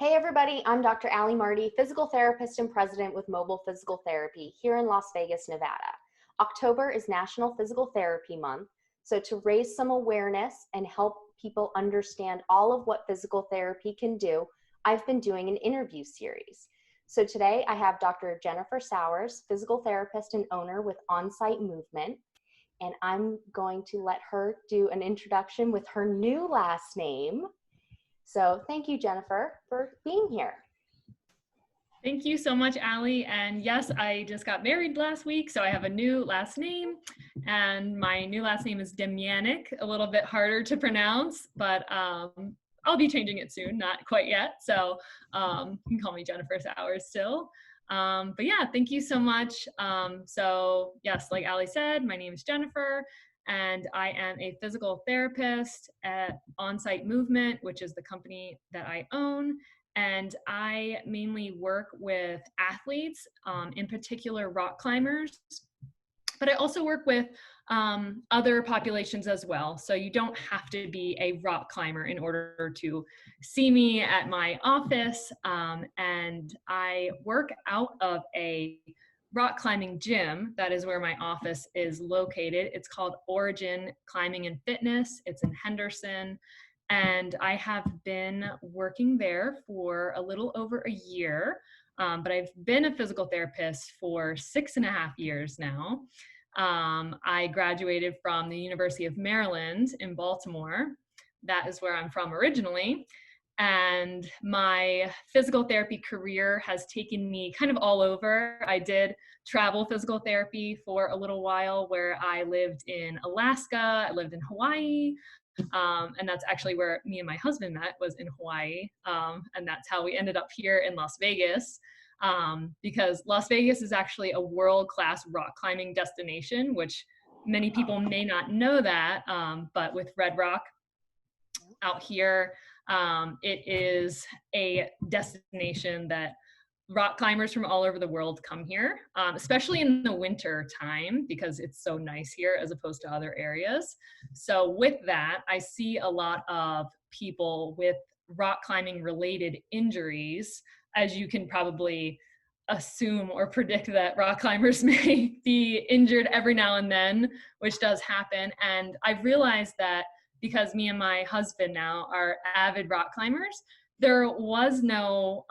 Hey everybody, I'm Dr. Allie Marty, physical therapist and president with Mobile Physical Therapy here in Las Vegas, Nevada. October is National Physical Therapy Month, so to raise some awareness and help people understand all of what physical therapy can do, I've been doing an interview series. So today I have Dr. Jennifer Sauers, physical therapist and owner with Onsight Movement, and I'm going to let her do an introduction with her new last name. So thank you, Jennifer, for being here. Thank you so much, Allie. And yes, I just got married last week, so I have a new last name. And my new last name is Demjanic, a little bit harder to pronounce, but I'll be changing it soon, not quite yet. So you can call me Jennifer Sauers still. But yeah, thank you so much. So yes, like Allie said, my name is Jennifer. And I am a physical therapist at Onsight Movement, which is the company that I own. And I mainly work with athletes, in particular rock climbers, but I also work with other populations as well. So you don't have to be a rock climber in order to see me at my office. And I work out of a rock climbing gym. That is where my office is located. It's called Origin Climbing and Fitness. It's in Henderson. And I have been working there for a little over a year, but I've been a physical therapist for 6.5 years now. I graduated from the University of Maryland in Baltimore. That is where I'm from originally. And my physical therapy career has taken me kind of all over. I did travel physical therapy for a little while where I lived in Alaska, I lived in Hawaii, and that's actually where me and my husband met, was in Hawaii. And that's how we ended up here in Las Vegas, because Las Vegas is actually a world-class rock climbing destination, which many people may not know that, but with Red Rock out here, it is a destination that rock climbers from all over the world come here, especially in the winter time because it's so nice here as opposed to other areas. So with that, I see a lot of people with rock climbing related injuries, as you can probably assume or predict that rock climbers may be injured every now and then, which does happen. And I've realized that because me and my husband now are avid rock climbers, there was no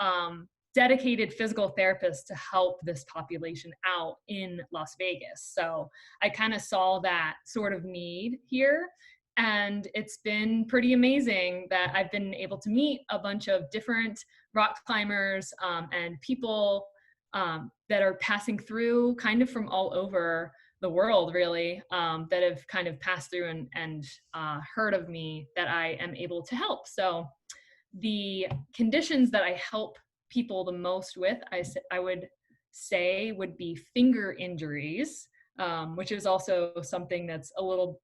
dedicated physical therapists to help this population out in Las Vegas. So I kind of saw that sort of need here. And it's been pretty amazing that I've been able to meet a bunch of different rock climbers and people that are passing through kind of from all over the world, really, that have kind of passed through and heard of me that I am able to help. So the conditions that I help people the most with, I would say would be finger injuries, which is also something that's a little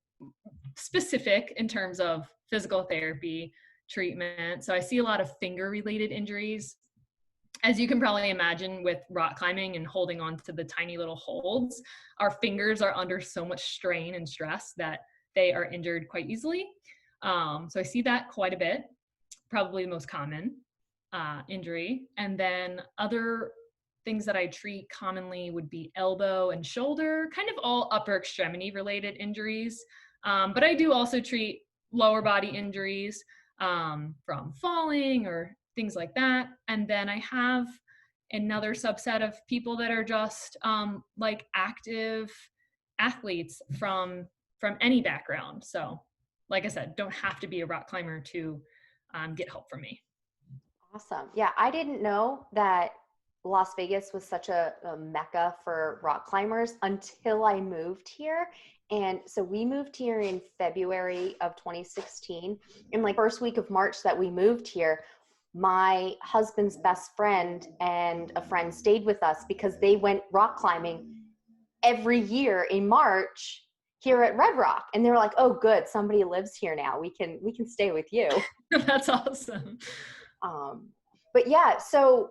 specific in terms of physical therapy treatment. So I see a lot of finger related injuries. As you can probably imagine, with rock climbing and holding on to the tiny little holds, our fingers are under so much strain and stress that they are injured quite easily. So I see that quite a bit, probably the most common injury. And then other things that I treat commonly would be elbow and shoulder, kind of all upper extremity related injuries. But I do also treat lower body injuries from falling or things like that. And then I have another subset of people that are just like active athletes from any background. So like I said, don't have to be a rock climber to get help from me. Awesome. Yeah, I didn't know that Las Vegas was such a mecca for rock climbers until I moved here. And so we moved here in February of 2016. In like first week of March that we moved here, my husband's best friend and a friend stayed with us because they went rock climbing every year in March here at Red Rock. And they were like, oh, good, somebody lives here now. We can stay with you. That's awesome. But yeah, so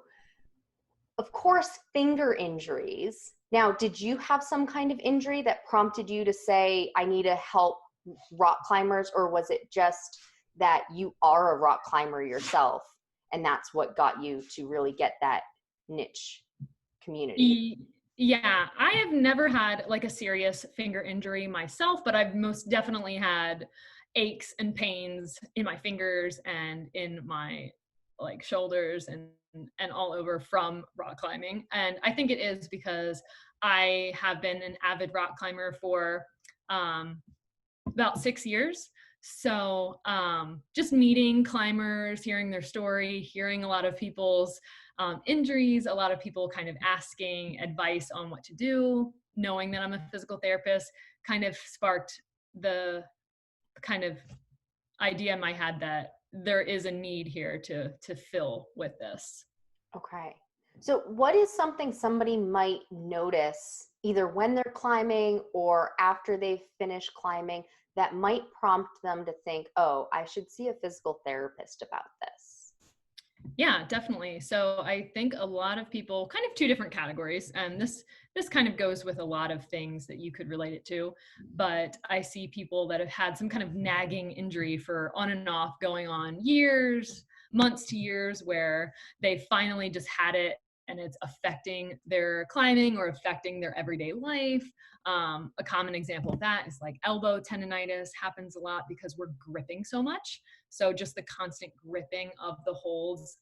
of course, finger injuries. Now, did you have some kind of injury that prompted you to say, I need to help rock climbers, or was it just that you are a rock climber yourself and that's what got you to really get that niche community. Yeah, I have never had like a serious finger injury myself, but I've most definitely had aches and pains in my fingers and in my like shoulders and all over from rock climbing. And I think it is because I have been an avid rock climber for um, about 6 years. So just meeting climbers, hearing their story, hearing a lot of people's injuries, a lot of people kind of asking advice on what to do, knowing that I'm a physical therapist kind of sparked the kind of idea in my head that there is a need here to fill with this. Okay. So what is something somebody might notice either when they're climbing or after they've finished climbing that might prompt them to think, oh, I should see a physical therapist about this? Yeah, definitely. So I think a lot of people, kind of two different categories, and this kind of goes with a lot of things that you could relate it to, but I see people that have had some kind of nagging injury for on and off going on years, months to years, where they finally just had it and it's affecting their climbing or affecting their everyday life. A common example of that is like elbow tendonitis happens a lot because we're gripping so much. So just the constant gripping of the holds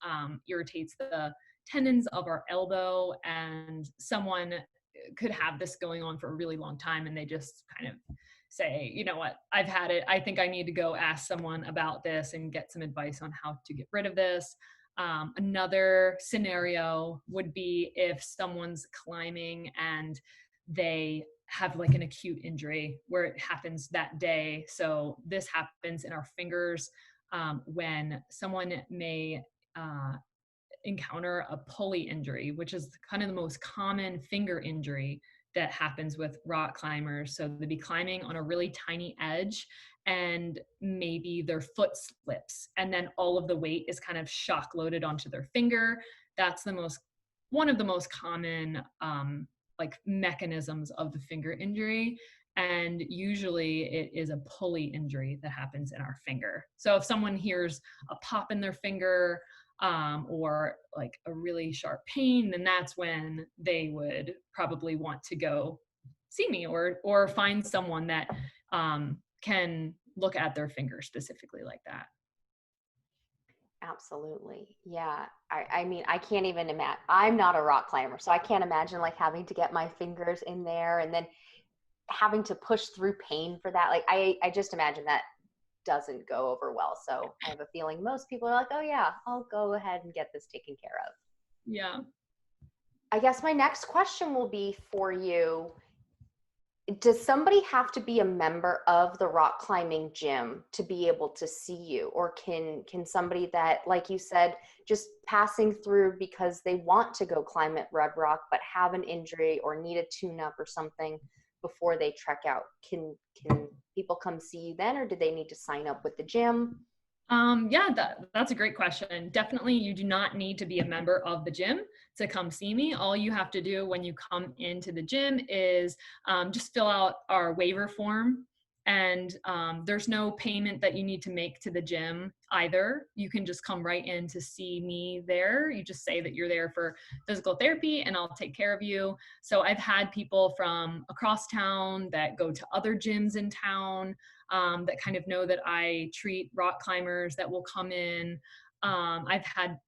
irritates the tendons of our elbow, and someone could have this going on for a really long time and they just kind of say, you know what, I've had it. I think I need to go ask someone about this and get some advice on how to get rid of this. Another scenario would be if someone's climbing and they have like an acute injury where it happens that day. So this happens in our fingers when someone may encounter a pulley injury, which is kind of the most common finger injury that happens with rock climbers. So they'd be climbing on a really tiny edge and maybe their foot slips and then all of the weight is kind of shock loaded onto their finger. That's one of the most common like mechanisms of the finger injury. And usually it is a pulley injury that happens in our finger. So if someone hears a pop in their finger or like a really sharp pain, then that's when they would probably want to go see me or find someone that can look at their finger specifically like that. Absolutely. Yeah. I mean, I can't even imagine. I'm not a rock climber, so I can't imagine like having to get my fingers in there and then having to push through pain for that. Like I just imagine that doesn't go over well. So I have a feeling most people are like, oh yeah, I'll go ahead and get this taken care of. Yeah. I guess my next question will be for you. Does somebody have to be a member of the rock climbing gym to be able to see you? Or can somebody that, like you said, just passing through because they want to go climb at Red Rock but have an injury or need a tune-up or something before they trek out, can people come see you then, or do they need to sign up with the gym? Yeah, that's a great question. Definitely, you do not need to be a member of the gym to come see me. All you have to do when you come into the gym is just fill out our waiver form. And there's no payment that you need to make to the gym either. You can just come right in to see me there. You just say that you're there for physical therapy and I'll take care of you. So I've had people from across town that go to other gyms in town that kind of know that I treat rock climbers that will come in. I've had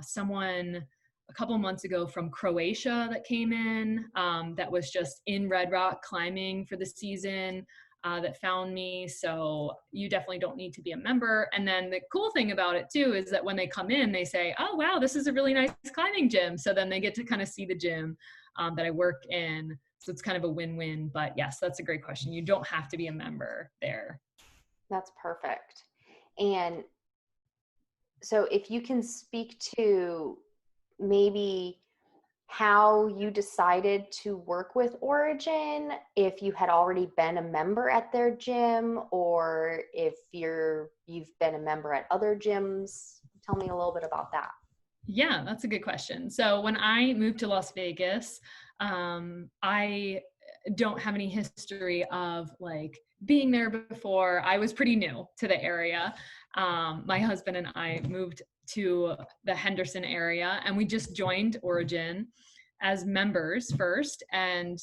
someone a couple months ago from Croatia that came in that was just in Red Rock climbing for the season that found me. So you definitely don't need to be a member. And then the cool thing about it too is that when they come in, they say, oh, wow, this is a really nice climbing gym. So then they get to kind of see the gym that I work in. So it's kind of a win-win. But yes, that's a great question. You don't have to be a member there. That's perfect. And so if you can speak to maybe how you decided to work with Origin, if you had already been a member at their gym or if you've been a member at other gyms. Tell me a little bit about that. Yeah, that's a good question. So when I moved to Las Vegas, I don't have any history of like being there before. I was pretty new to the area. my husband and I moved to the Henderson area, and we just joined Origin as members first. And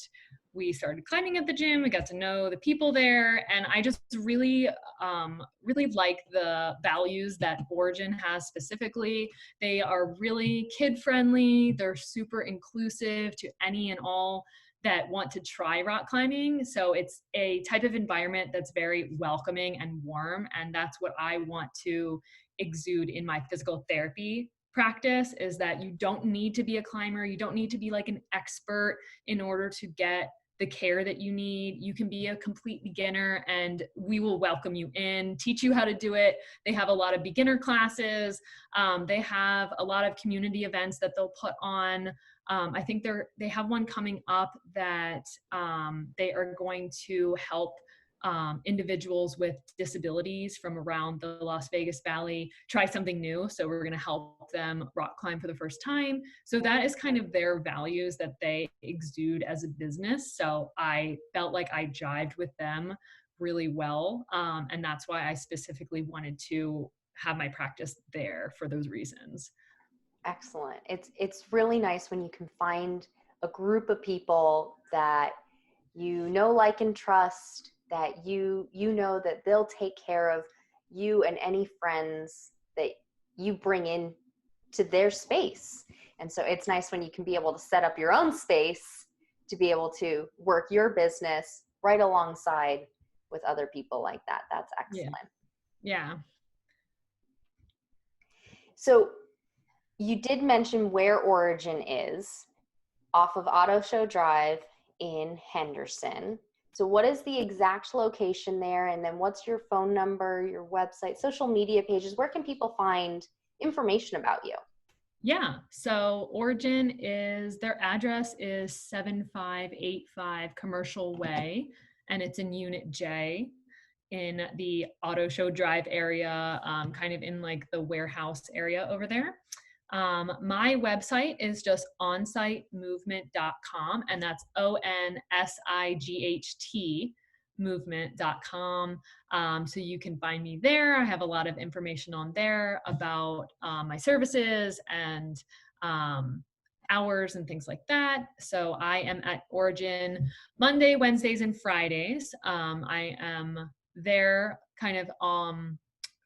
we started climbing at the gym. We got to know the people there, and I just really like the values that Origin has specifically. They are really kid friendly. They're super inclusive to any and all that want to try rock climbing. So it's a type of environment that's very welcoming and warm, and that's what I want to exude in my physical therapy practice, is that you don't need to be a climber, you don't need to be like an expert in order to get the care that you need. You can be a complete beginner and we will welcome you in, teach you how to do it. They have a lot of beginner classes. They have a lot of community events that they'll put on. I think they have one coming up that they are going to help individuals with disabilities from around the Las Vegas Valley try something new. So we're going to help them rock climb for the first time. So that is kind of their values that they exude as a business. So I felt like I jived with them really well. And that's why I specifically wanted to have my practice there for those reasons. Excellent. It's really nice when you can find a group of people that you know, like, and trust, that you know that they'll take care of you and any friends that you bring in to their space. And so it's nice when you can be able to set up your own space to be able to work your business right alongside with other people like that. That's excellent. Yeah. So you did mention where Origin is, off of Auto Show Drive in Henderson. So what is the exact location there? And then what's your phone number, your website, social media pages? Where can people find information about you? Yeah. So Origin their address is 7585 Commercial Way, and it's in Unit J in the Auto Show Drive area, kind of in like the warehouse area over there. My website is just onsightmovement.com, and that's ONSIGHT movement.com. So you can find me there. I have a lot of information on there about my services and hours and things like that. So I am at Origin Monday, Wednesdays, and Fridays. I am there kind of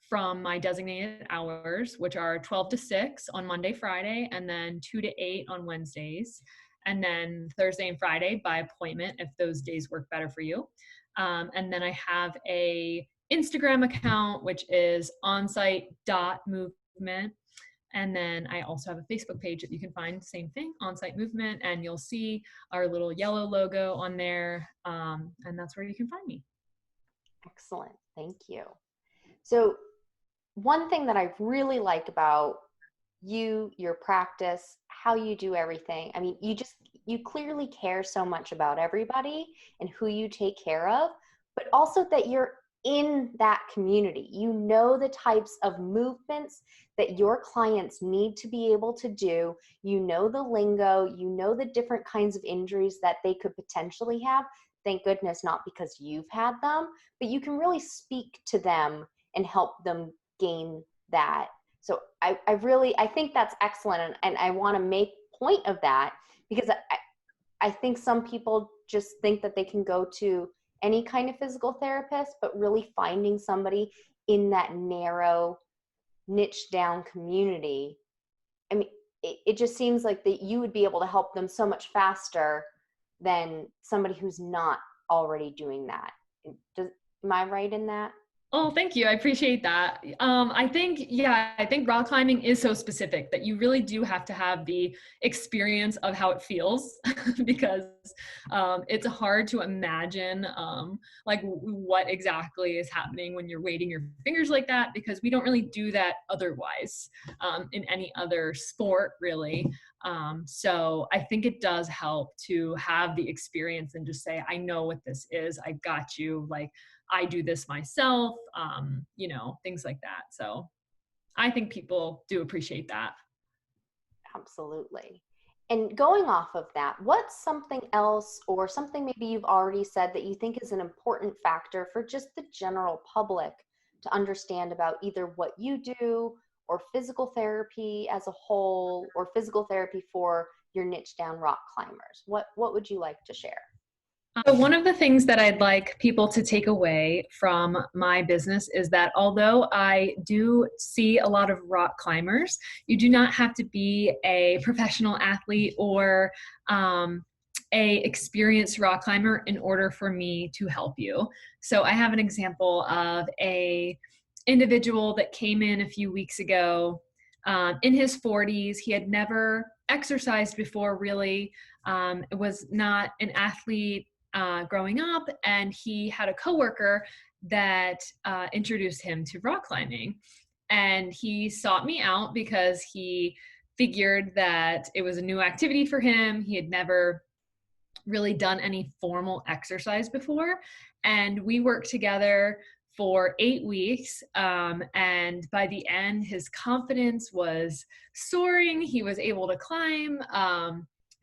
from my designated hours, which are 12 to 6 on Monday, Friday, and then 2 to 8 on Wednesdays, and then Thursday and Friday by appointment if those days work better for you. And then I have a Instagram account, which is onsight.movement. And then I also have a Facebook page that you can find, same thing, Onsight Movement, and you'll see our little yellow logo on there. And that's where you can find me. Excellent. Thank you. So one thing that I really like about you, your practice, how you do everything, I mean, you clearly care so much about everybody and who you take care of, but also that you're in that community. You know the types of movements that your clients need to be able to do. You know the lingo, you know the different kinds of injuries that they could potentially have. Thank goodness, not because you've had them, but you can really speak to them and help them gain that. So I think that's excellent. And I want to make point of that because I think some people just think that they can go to any kind of physical therapist, but really finding somebody in that narrow niche down community. I mean, it just seems like that you would be able to help them so much faster than somebody who's not already doing that. Am I right in that? Oh, thank you. I appreciate that. I think rock climbing is so specific that you really do have to have the experience of how it feels because it's hard to imagine like what exactly is happening when you're weighting your fingers like that, because we don't really do that otherwise in any other sport, really. So I think it does help to have the experience and just say, I know what this is. I got you. Like, I do this myself, things like that. So I think people do appreciate that. Absolutely. And going off of that, what's something else or something maybe you've already said that you think is an important factor for just the general public to understand about either what you do or physical therapy as a whole or physical therapy for your niche down rock climbers? What would you like to share? One of the things that I'd like people to take away from my business is that although I do see a lot of rock climbers, you do not have to be a professional athlete or a experienced rock climber in order for me to help you. So I have an example of a individual that came in a few weeks ago, in his 40s. He had never exercised before, really. Was not an athlete growing up, and he had a coworker that introduced him to rock climbing. And he sought me out because he figured that it was a new activity for him. He had never really done any formal exercise before. And we worked together for 8 weeks. And by the end, his confidence was soaring. He was able to climb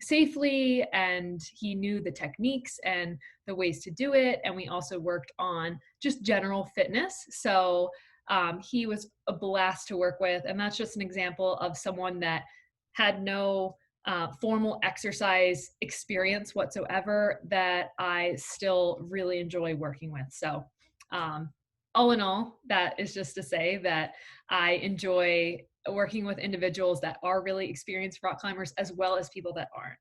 safely, and he knew the techniques and the ways to do it. And we also worked on just general fitness. So he was a blast to work with. And that's just an example of someone that had no formal exercise experience whatsoever that I still really enjoy working with. So all in all, that is just to say that I enjoy working with individuals that are really experienced rock climbers as well as people that aren't.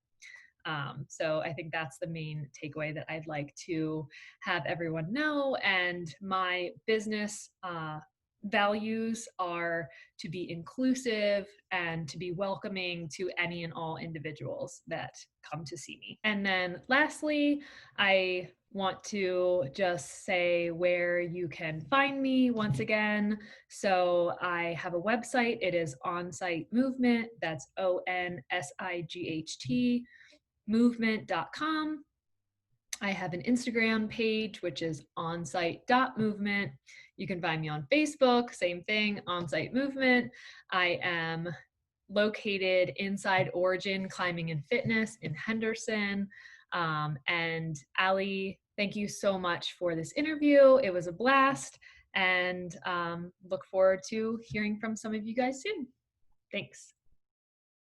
So I think that's the main takeaway that I'd like to have everyone know. And my business values are to be inclusive and to be welcoming to any and all individuals that come to see me. And then lastly, I want to just say where you can find me once again. So I have a website. It is Onsight Movement. That's ONSIGHT movement.com. I have an Instagram page, which is onsight.movement. You can find me on Facebook, same thing, Onsight Movement. I am located inside Origin Climbing and Fitness in Henderson. And Allie, thank you so much for this interview. It was a blast, and look forward to hearing from some of you guys soon. Thanks.